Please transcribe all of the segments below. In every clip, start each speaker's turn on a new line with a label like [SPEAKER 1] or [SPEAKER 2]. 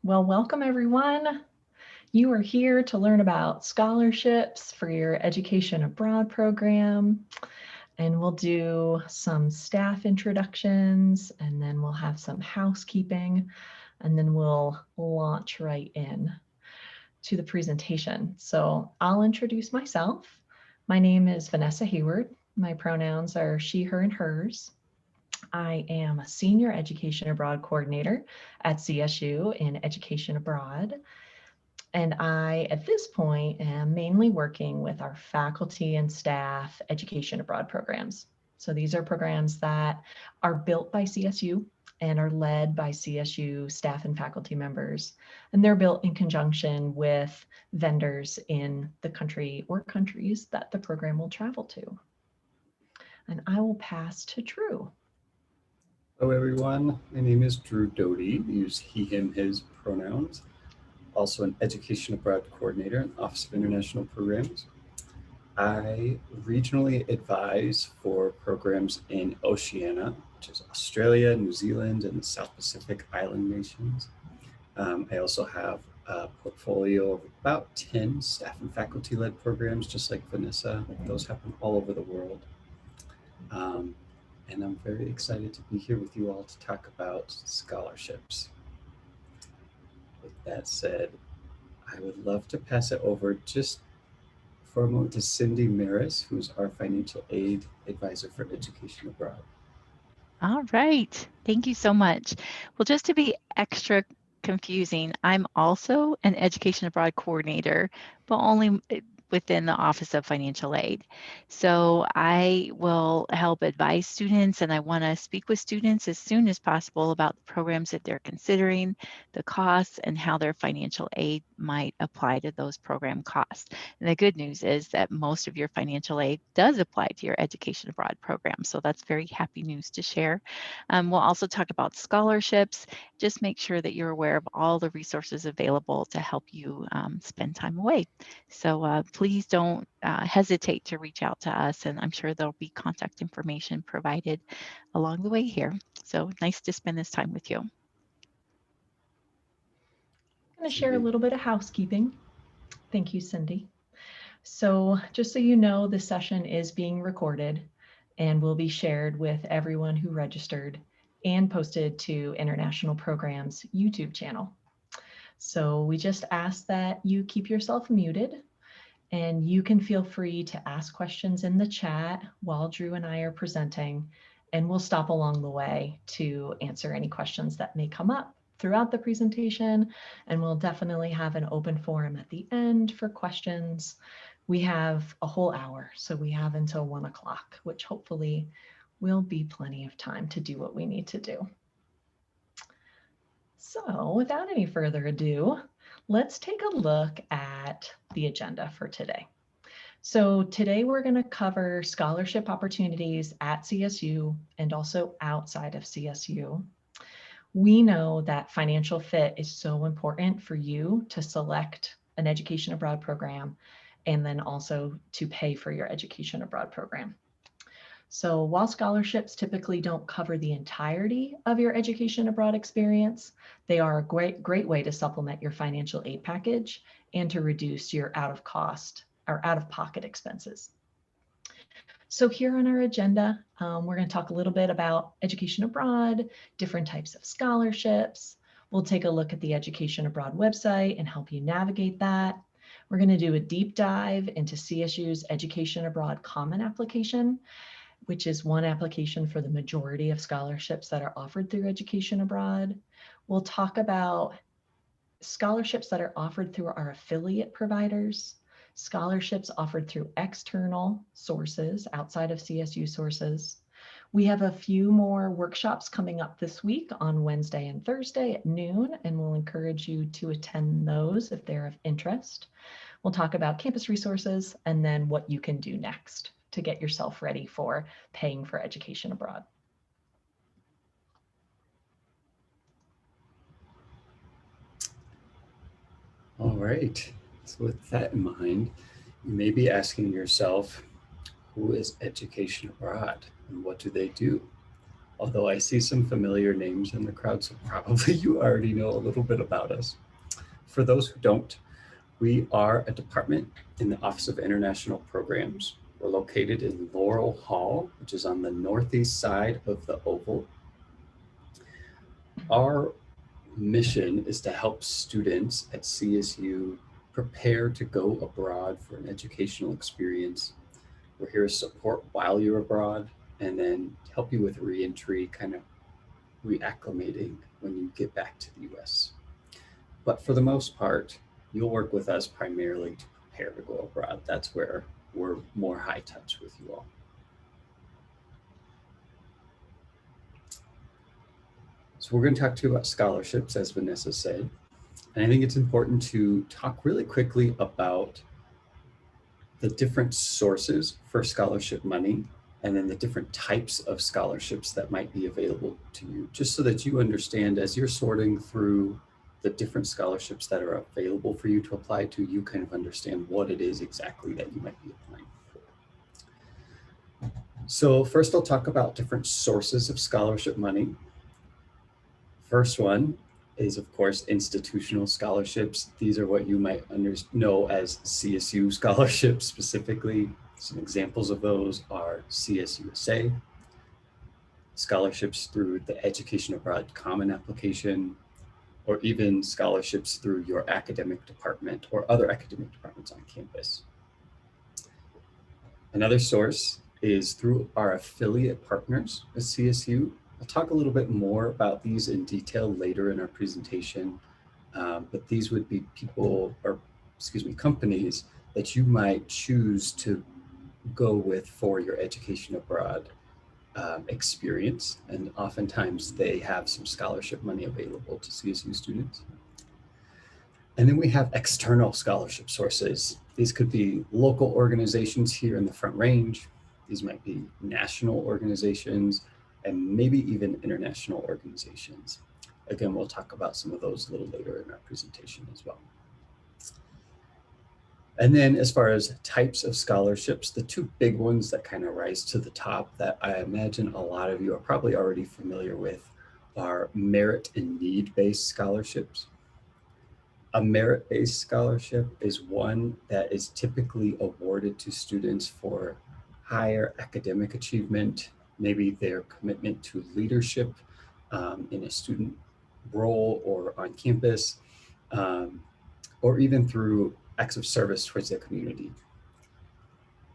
[SPEAKER 1] Well, welcome everyone. You are here to learn about scholarships for your Education Abroad program. And we'll do some staff introductions, and then we'll have some housekeeping, and then we'll launch right in to the presentation. So I'll introduce myself. My name is Vanessa Hayward. My pronouns are she, her, and hers. I am a Senior Education Abroad Coordinator at CSU in Education Abroad. And I, at this point, am mainly working with our faculty and staff Education Abroad programs. So these are programs that are built by CSU and are led by CSU staff and faculty members. And they're built in conjunction with vendors in the country or countries that the program will travel to. And I will pass to Drew.
[SPEAKER 2] Hello everyone, my name is Drew Doty. Use he, him, his pronouns. Also an Education Abroad Coordinator in the Office of International Programs. I regionally advise for programs in Oceania, which is Australia, New Zealand, and the South Pacific Island nations. I also have a portfolio of about 10 staff and faculty-led programs, just like Vanessa. Those happen all over the world. And I'm very excited to be here with you all to talk about scholarships. With that said, I would love to pass it over just for a moment to Cindy Maris, who's our financial aid advisor for Education Abroad.
[SPEAKER 3] All right, thank you so much. Well, just to be extra confusing, I'm also an Education Abroad Coordinator, but only within the Office of Financial Aid. So I will help advise students, and I want to speak with students as soon as possible about the programs that they're considering, the costs, and how their financial aid might apply to those program costs. And the good news is that most of your financial aid does apply to your Education Abroad program. So that's very happy news to share. We'll also talk about scholarships. Just make sure that you're aware of all the resources available to help you spend time away. So please don't hesitate to reach out to us, and I'm sure there'll be contact information provided along the way here. So nice to spend this time with you.
[SPEAKER 1] I'm going to share a little bit of housekeeping. Thank you, Cindy. So just so you know, this session is being recorded and will be shared with everyone who registered and posted to International Programs YouTube channel. So we just ask that you keep yourself muted, and you can feel free to ask questions in the chat while Drew and I are presenting, and we'll stop along the way to answer any questions that may come up throughout the presentation. And we'll definitely have an open forum at the end for questions. We have a whole hour, so we have until 1 o'clock, which hopefully will be plenty of time to do what we need to do. So without any further ado, let's take a look at the agenda for today. So today we're going to cover scholarship opportunities at CSU and also outside of CSU. We know that financial fit is so important for you to select an Education Abroad program and then also to pay for your Education Abroad program. So while scholarships typically don't cover the entirety of your Education Abroad experience, they are a great way to supplement your financial aid package and to reduce your out-of-pocket expenses. So here on our agenda, we're going to talk a little bit about Education Abroad, different types of scholarships. We'll take a look at the Education Abroad website and help you navigate that. We're going to do a deep dive into CSU's Education Abroad Common Application, which is one application for the majority of scholarships that are offered through Education Abroad. We'll talk about scholarships that are offered through our affiliate providers, scholarships offered through external sources outside of CSU sources. We have a few more workshops coming up this week on Wednesday and Thursday at noon, and we'll encourage you to attend those if they're of interest. We'll talk about campus resources and then what you can do next to get yourself ready for paying for Education Abroad.
[SPEAKER 2] All right, so with that in mind, you may be asking yourself, who is Education Abroad and what do they do? although I see some familiar names in the crowd, so probably you already know a little bit about us. For those who don't, we are a department in the Office of International Programs. We're located in Laurel Hall, which is on the northeast side of the Oval. Our mission is to help students at CSU prepare to go abroad for an educational experience. We're here to support while you're abroad and then help you with reentry, kind of reacclimating when you get back to the US. But for the most part, you'll work with us primarily to prepare to go abroad. That's where we're more high touch with you all. So we're going to talk to you about scholarships, as Vanessa said. And I think it's important to talk really quickly about the different sources for scholarship money and then the different types of scholarships that might be available to you, just so that you understand as you're sorting through the different scholarships that are available for you to apply to, you kind of understand what it is exactly that you might be applying for. So first I'll talk about different sources of scholarship money. First one is, of course, institutional scholarships. These are what you might know as CSU scholarships specifically. Some examples of those are CSUSA, scholarships through the Education Abroad Common application, or even scholarships through your academic department or other academic departments on campus. Another source is through our affiliate partners at CSU. I'll talk a little bit more about these in detail later in our presentation, but these would be companies that you might choose to go with for your education abroad experience, and oftentimes they have some scholarship money available to CSU students. And then we have external scholarship sources. These could be local organizations here in the Front Range. These might be national organizations and maybe even international organizations. Again, we'll talk about some of those a little later in our presentation as well. And then as far as types of scholarships, the two big ones that kind of rise to the top that I imagine a lot of you are probably already familiar with are merit and need-based scholarships. A merit-based scholarship is one that is typically awarded to students for higher academic achievement, maybe their commitment to leadership in a student role or on campus, or even through acts of service towards their community.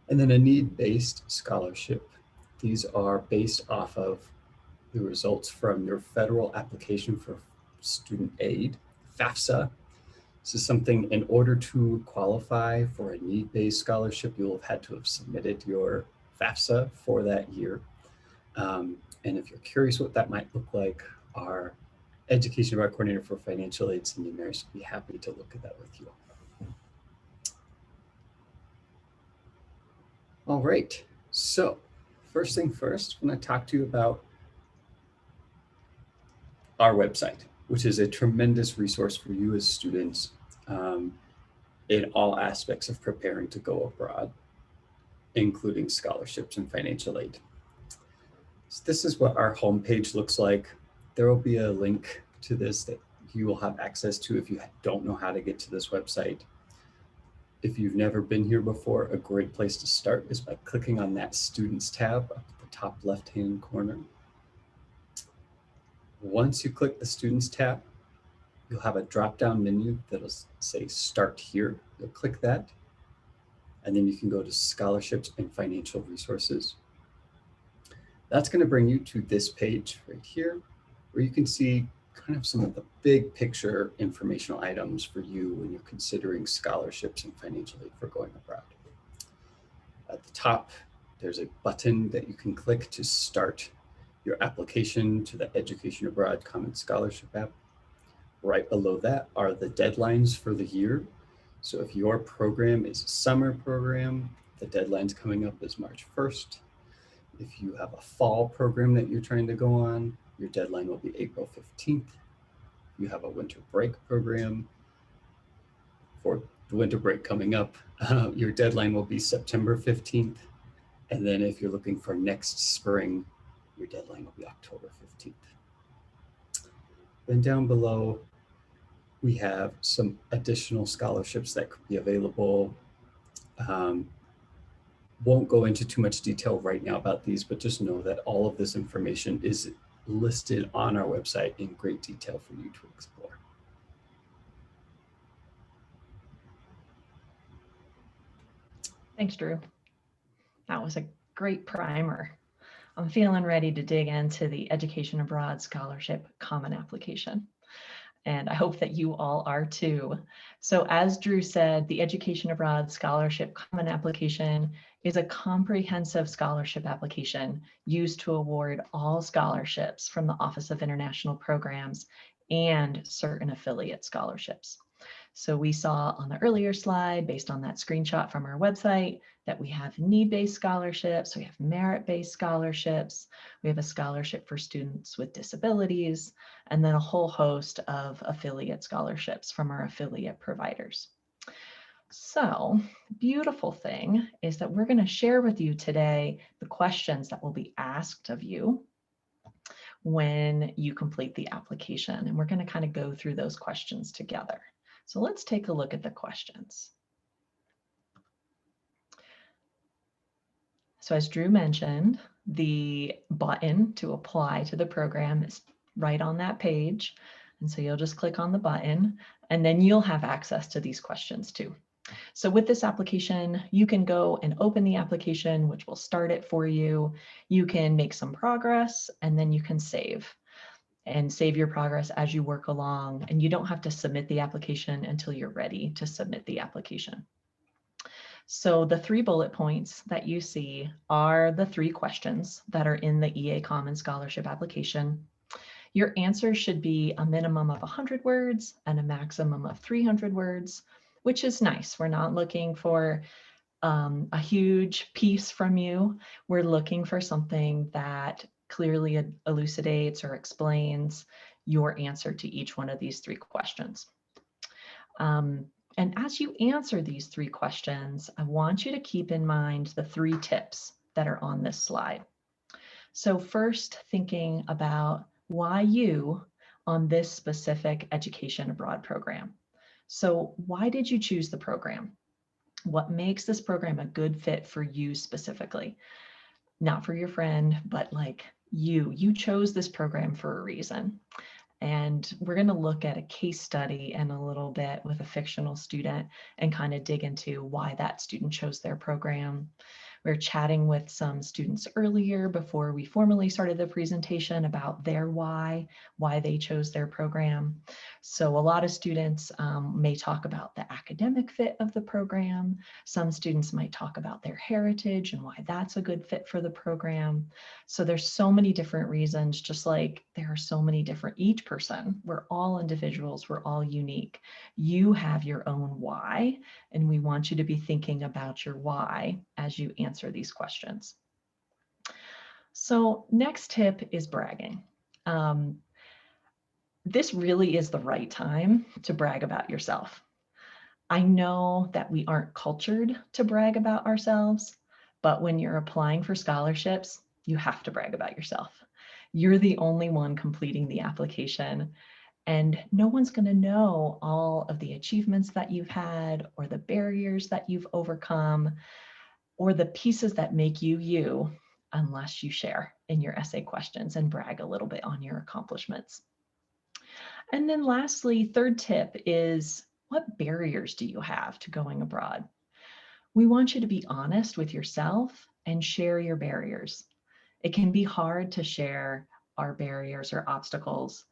[SPEAKER 2] And then a need-based scholarship. These are based off of the results from your federal application for student aid, FAFSA. This is something, in order to qualify for a need-based scholarship, you'll have had to have submitted your FAFSA for that year. And if you're curious what that might look like, our Education Abroad Coordinator for Financial Aid, Cindy Maris, would be happy to look at that with you. All right, so first thing first, I'm going to talk to you about our website, which is a tremendous resource for you as students in all aspects of preparing to go abroad, including scholarships and financial aid. So this is what our homepage looks like. There will be a link to this that you will have access to if you don't know how to get to this website. If you've never been here before, a great place to start is by clicking on that Students tab up at the top left-hand corner. Once you click the Students tab, you'll have a drop-down menu that'll say Start Here. You'll click that, and then you can go to Scholarships and Financial Resources. That's going to bring you to this page right here, where you can see kind of some of the big picture informational items for you when you're considering scholarships and financial aid for going abroad. At the top, there's a button that you can click to start your application to the Education Abroad Common Scholarship app. Right below that are the deadlines for the year. So if your program is a summer program, the deadline's coming up is March 1st. If you have a fall program that you're trying to go on, your deadline will be April 15th. You have a winter break program for the winter break coming up, your deadline will be September 15th. And then if you're looking for next spring Your deadline will be October 15th. Then down below, we have some additional scholarships that could be available. Won't go into too much detail right now about these, but just know that all of this information is listed on our website in great detail for you to explore.
[SPEAKER 1] Thanks, Drew. That was a great primer. I'm feeling ready to dig into the Education Abroad Scholarship Common Application. And I hope that you all are too. So as Drew said, the Education Abroad Scholarship Common Application is a comprehensive scholarship application used to award all scholarships from the Office of International Programs and certain affiliate scholarships. So we saw on the earlier slide, based on that screenshot from our website, that we have need-based scholarships, we have merit-based scholarships, we have a scholarship for students with disabilities, and then a whole host of affiliate scholarships from our affiliate providers. So, beautiful thing is that we're going to share with you today the questions that will be asked of you when you complete the application. And we're going to kind of go through those questions together. So let's take a look at the questions. So as Drew mentioned, the button to apply to the program is right on that page. And so you'll just click on the button and then you'll have access to these questions too. So with this application, you can go and open the application, which will start it for you. You can make some progress and then you can save your progress as you work along. And you don't have to submit the application until you're ready to submit the application. So the 3 bullet points that you see are the 3 questions that are in the EA Common Scholarship application. Your answers should be a minimum of 100 words and a maximum of 300 words, which is nice. We're not looking for a huge piece from you. We're looking for something that clearly elucidates or explains your answer to each one of these 3 questions. And as you answer these 3 questions, I want you to keep in mind the 3 tips that are on this slide. So first, thinking about why you on this specific Education Abroad program. So why did you choose the program? What makes this program a good fit for you specifically? Not for your friend, but like you chose this program for a reason. And we're going to look at a case study in a little bit with a fictional student and kind of dig into why that student chose their program. We were chatting with some students earlier before we formally started the presentation about their why they chose their program. So a lot of students may talk about the academic fit of the program. Some students might talk about their heritage and why that's a good fit for the program. So there's so many different reasons, just like there are so many different, each person, we're all individuals, we're all unique. You have your own why, and we want you to be thinking about your why as you answer these questions. So next tip is bragging. This really is the right time to brag about yourself. I know that we aren't cultured to brag about ourselves, but when you're applying for scholarships, you have to brag about yourself. You're the only one completing the application, and no one's going to know all of the achievements that you've had or the barriers that you've overcome or the pieces that make you you unless you share in your essay questions and brag a little bit on your accomplishments. And then lastly, third tip is, what barriers do you have to going abroad? We want you to be honest with yourself and share your barriers. It can be hard to share our barriers or obstacles,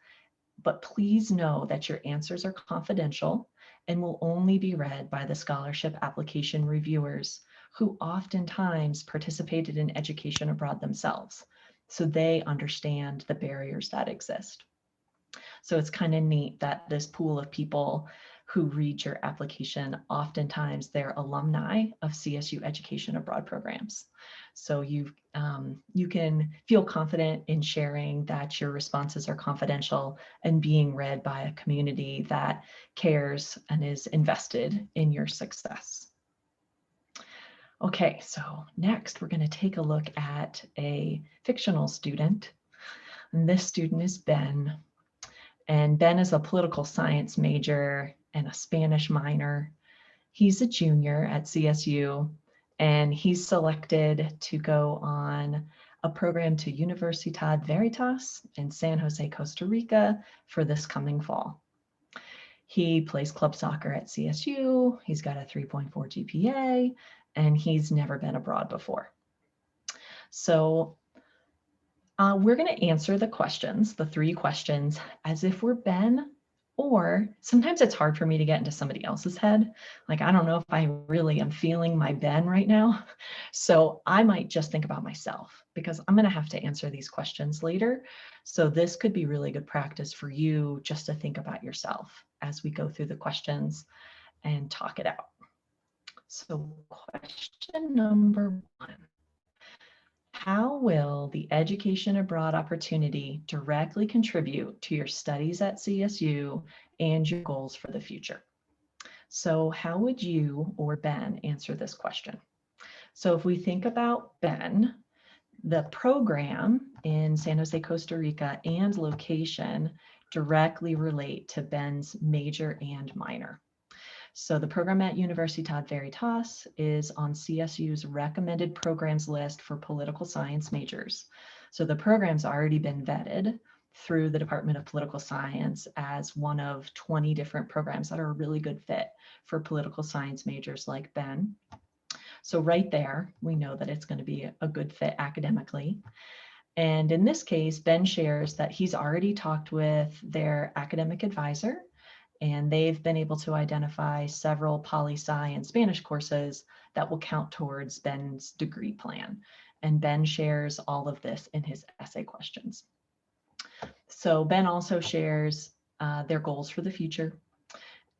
[SPEAKER 1] but please know that your answers are confidential and will only be read by the scholarship application reviewers who oftentimes participated in education abroad themselves, so they understand the barriers that exist. So it's kind of neat that this pool of people who read your application, oftentimes they're alumni of CSU Education Abroad programs. So you can feel confident in sharing that your responses are confidential and being read by a community that cares and is invested in your success. Okay, so next we're going to take a look at a fictional student. And this student is Ben. And Ben is a political science major and a Spanish minor. He's a junior at CSU, and he's selected to go on a program to Universidad Veritas in San Jose, Costa Rica for this coming fall. He plays club soccer at CSU. He's got a 3.4 GPA, and he's never been abroad before. So we're going to answer the questions, the 3 questions, as if we're Ben, or sometimes it's hard for me to get into somebody else's head. Like, I don't know if I really am feeling my Ben right now. So I might just think about myself, because I'm going to have to answer these questions later. So this could be really good practice for you just to think about yourself as we go through the questions and talk it out. So question number 1. How will the education abroad opportunity directly contribute to your studies at CSU and your goals for the future? So how would you or Ben answer this question? So if we think about Ben, the program in San Jose, Costa Rica and location directly relate to Ben's major and minor. So the program at Universidad Veritas is on CSU's recommended programs list for political science majors. So the program's already been vetted through the Department of Political Science as one of 20 different programs that are a really good fit for political science majors like Ben. So right there, we know that it's going to be a good fit academically. And in this case, Ben shares that he's already talked with their academic advisor, and they've been able to identify several poli-sci and Spanish courses that will count towards Ben's degree plan. And Ben shares all of this in his essay questions. So Ben also shares their goals for the future.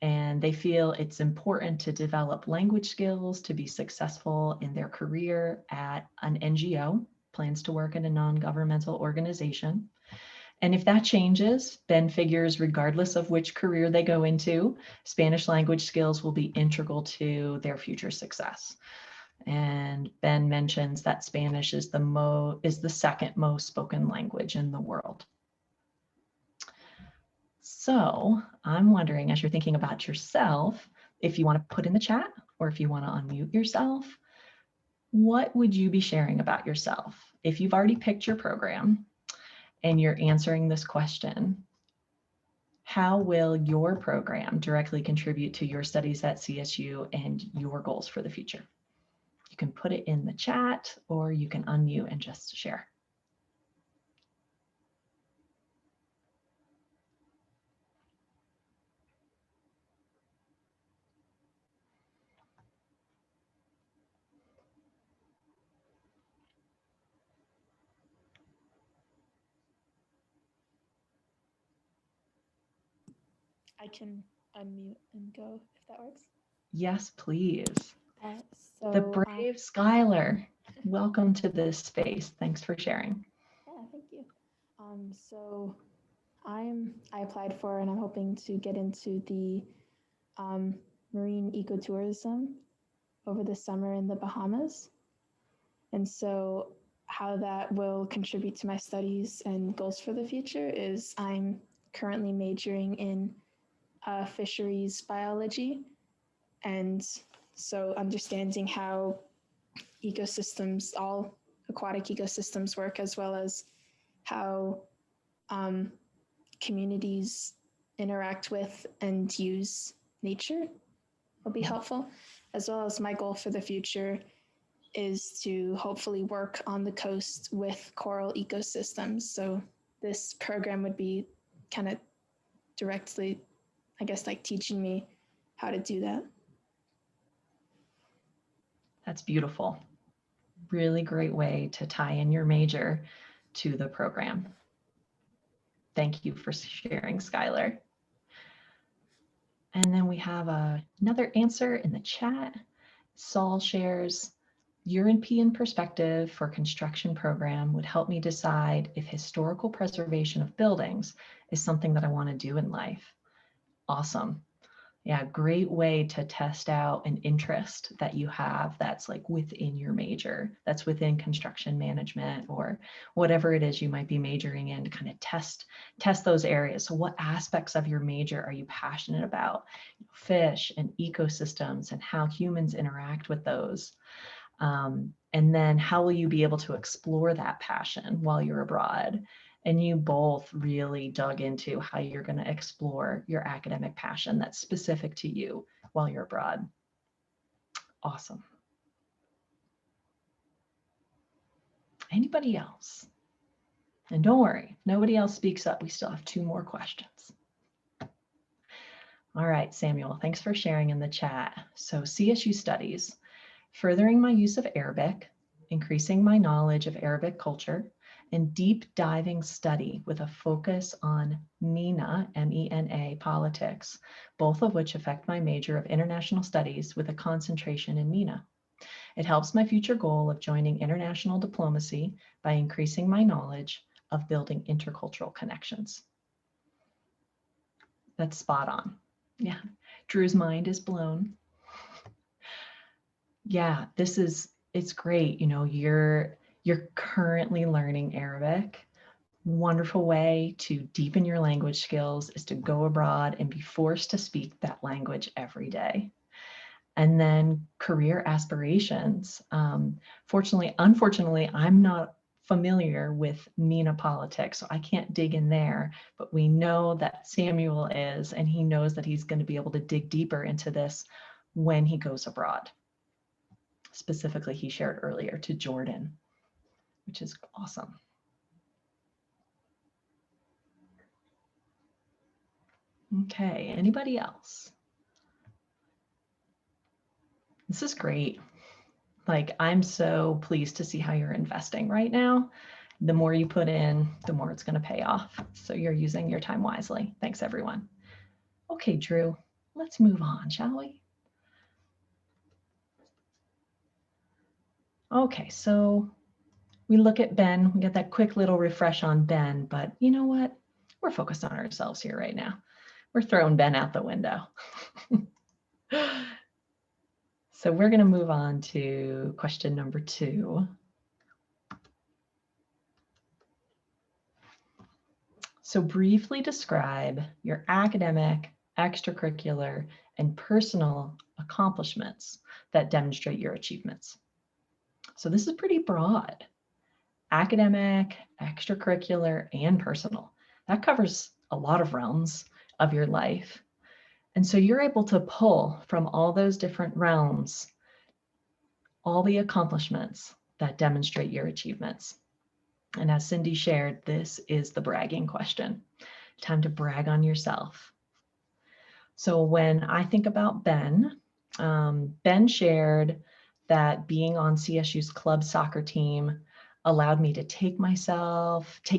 [SPEAKER 1] And they feel it's important to develop language skills to be successful in their career at an NGO, plans to work in a non-governmental organization. And if that changes, Ben figures regardless of which career they go into, Spanish language skills will be integral to their future success. And Ben mentions that Spanish is the second most spoken language in the world. So I'm wondering, as you're thinking about yourself, if you want to put in the chat or if you want to unmute yourself, what would you be sharing about yourself? If you've already picked your program and you're answering this question, how will your program directly contribute to your studies at CSU and your goals for the future? You can put it in the chat or you can unmute and just share.
[SPEAKER 4] I can unmute and go if that works.
[SPEAKER 1] Yes, please.
[SPEAKER 4] So
[SPEAKER 1] the brave Skylar, welcome to this space. Thanks for sharing.
[SPEAKER 4] Yeah, thank you. So I applied for and I'm hoping to get into the marine ecotourism over the summer in the Bahamas. And so how that will contribute to my studies and goals for the future is I'm currently majoring in fisheries biology. And so understanding how ecosystems, all aquatic ecosystems work, as well as how communities interact with and use nature will be helpful, as well as my goal for the future is to hopefully work on the coast with coral ecosystems. So this program would be kind of directly, I guess, like teaching me how to do that.
[SPEAKER 1] That's beautiful. Really great way to tie in your major to the program. Thank you for sharing, Skylar. And then we have another answer in the chat. Saul shares, European perspective for construction program would help me decide if historical preservation of buildings is something that I want to do in life. Awesome. Yeah, great way to test out an interest that you have that's like within your major, that's within construction management or whatever it is you might be majoring in, to kind of test those areas. So what aspects of your major are you passionate about? Fish and ecosystems and how humans interact with those. And then how will you be able to explore that passion while you're abroad? And you both really dug into how you're going to explore your academic passion that's specific to you while you're abroad. Awesome. Anybody else? And don't worry, if nobody else speaks up, we still have 2 more questions. All right, Samuel, thanks for sharing in the chat. So CSU studies, furthering my use of Arabic, increasing my knowledge of Arabic culture, and deep diving study with a focus on MENA, M-E-N-A, politics, both of which affect my major of international studies with a concentration in MENA. It helps my future goal of joining international diplomacy by increasing my knowledge of building intercultural connections. That's spot on. Yeah, Drew's mind is blown. Yeah, it's great. You know, you're currently learning Arabic. Wonderful way to deepen your language skills is to go abroad and be forced to speak that language every day. And then career aspirations. Unfortunately, I'm not familiar with MENA politics, so I can't dig in there, but we know that Samuel is, and he knows that he's going to be able to dig deeper into this when he goes abroad. Specifically, he shared earlier to Jordan, which is awesome. Okay, anybody else? This is great. Like, I'm so pleased to see how you're investing right now. The more you put in, the more it's going to pay off. So you're using your time wisely. Thanks, everyone. Okay, Drew, let's move on, shall we? Okay, so we look at Ben, we get that quick little refresh on Ben, but you know what? We're focused on ourselves here right now. We're throwing Ben out the window. So we're going to move on to question number 2. So briefly describe your academic, extracurricular, and personal accomplishments that demonstrate your achievements. So this is pretty broad. Academic, extracurricular, and personal. That covers a lot of realms of your life. And so you're able to pull from all those different realms all the accomplishments that demonstrate your achievements. And as Cindy shared, this is the bragging question. Time to brag on yourself. So when I think about Ben, Ben shared that being on CSU's club soccer team allowed me to take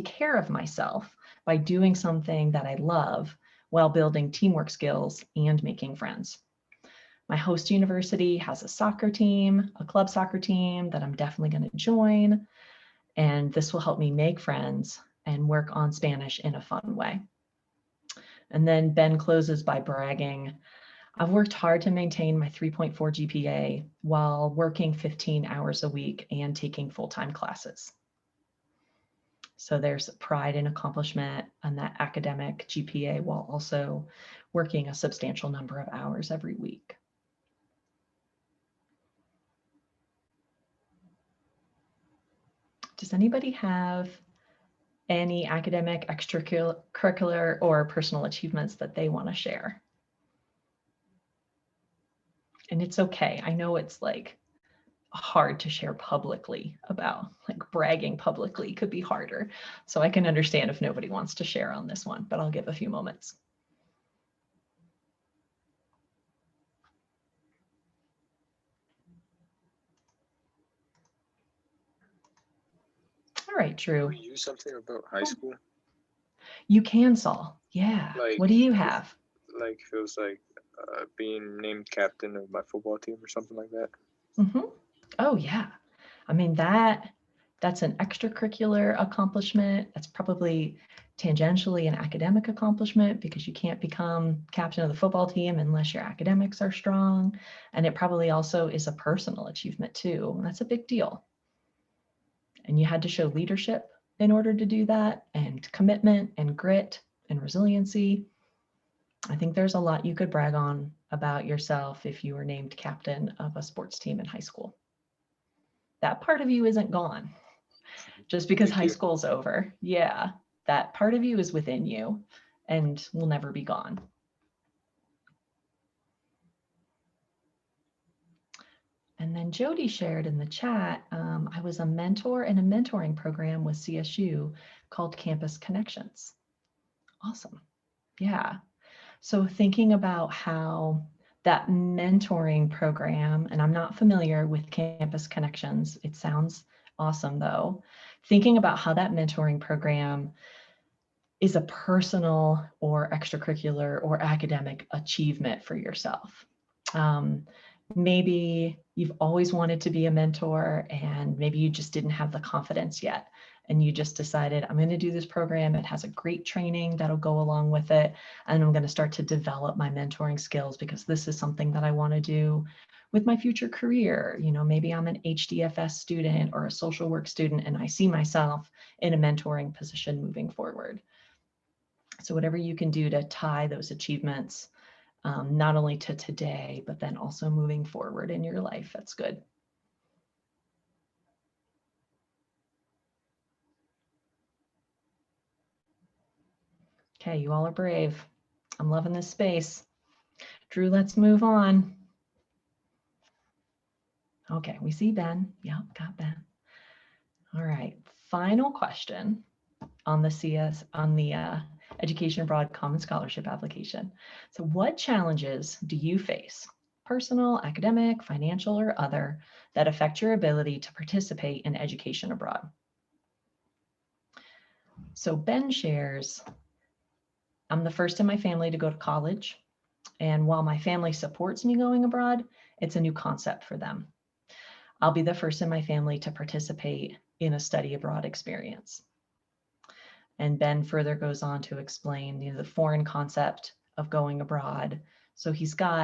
[SPEAKER 1] care of myself by doing something that I love while building teamwork skills and making friends. My host university has a soccer team, a club soccer team that I'm definitely going to join. And this will help me make friends and work on Spanish in a fun way. And then Ben closes by bragging, I've worked hard to maintain my 3.4 GPA while working 15 hours a week and taking full-time classes. So there's pride and accomplishment on that academic GPA while also working a substantial number of hours every week. Does anybody have any academic, extracurricular, or personal achievements that they want to share? And it's okay. I know it's like hard to share publicly about, like bragging publicly could be harder. So I can understand if nobody wants to share on this one, but I'll give a few moments. All right, Drew.
[SPEAKER 5] Can we use something about high school?
[SPEAKER 1] You can, Saul. Yeah.
[SPEAKER 5] Like,
[SPEAKER 1] what do you have?
[SPEAKER 5] Like, if it was like being named captain of my football team or something like that.
[SPEAKER 1] Mm-hmm. Oh, yeah. I mean, that's an extracurricular accomplishment. That's probably tangentially an academic accomplishment because you can't become captain of the football team unless your academics are strong. And it probably also is a personal achievement too. And that's a big deal. And you had to show leadership in order to do that, and commitment and grit and resiliency. I think there's a lot you could brag on about yourself if you were named captain of a sports team in high school. That part of you isn't gone just because high school's over. Yeah, that part of you is within you and will never be gone. And then Jody shared in the chat, I was a mentor in a mentoring program with CSU called Campus Connections. Awesome. Yeah. So thinking about how that mentoring program, and I'm not familiar with Campus Connections, it sounds awesome though. Thinking about how that mentoring program is a personal or extracurricular or academic achievement for yourself. Maybe you've always wanted to be a mentor and maybe you just didn't have the confidence yet. And you just decided, I'm going to do this program. It has a great training that'll go along with it. And I'm going to start to develop my mentoring skills because this is something that I want to do with my future career. You know, maybe I'm an HDFS student or a social work student, and I see myself in a mentoring position moving forward. So whatever you can do to tie those achievements, not only to today, but then also moving forward in your life, that's good. Okay, you all are brave. I'm loving this space. Drew, let's move on. Okay, we see Ben. Yeah, got Ben. All right, final question on the Education Abroad Common Scholarship application. So what challenges do you face, personal, academic, financial, or other, that affect your ability to participate in education abroad? So Ben shares, I'm the first in my family to go to college. And while my family supports me going abroad, it's a new concept for them. I'll be the first in my family to participate in a study abroad experience. And Ben further goes on to explain, the foreign concept of going abroad. So he's got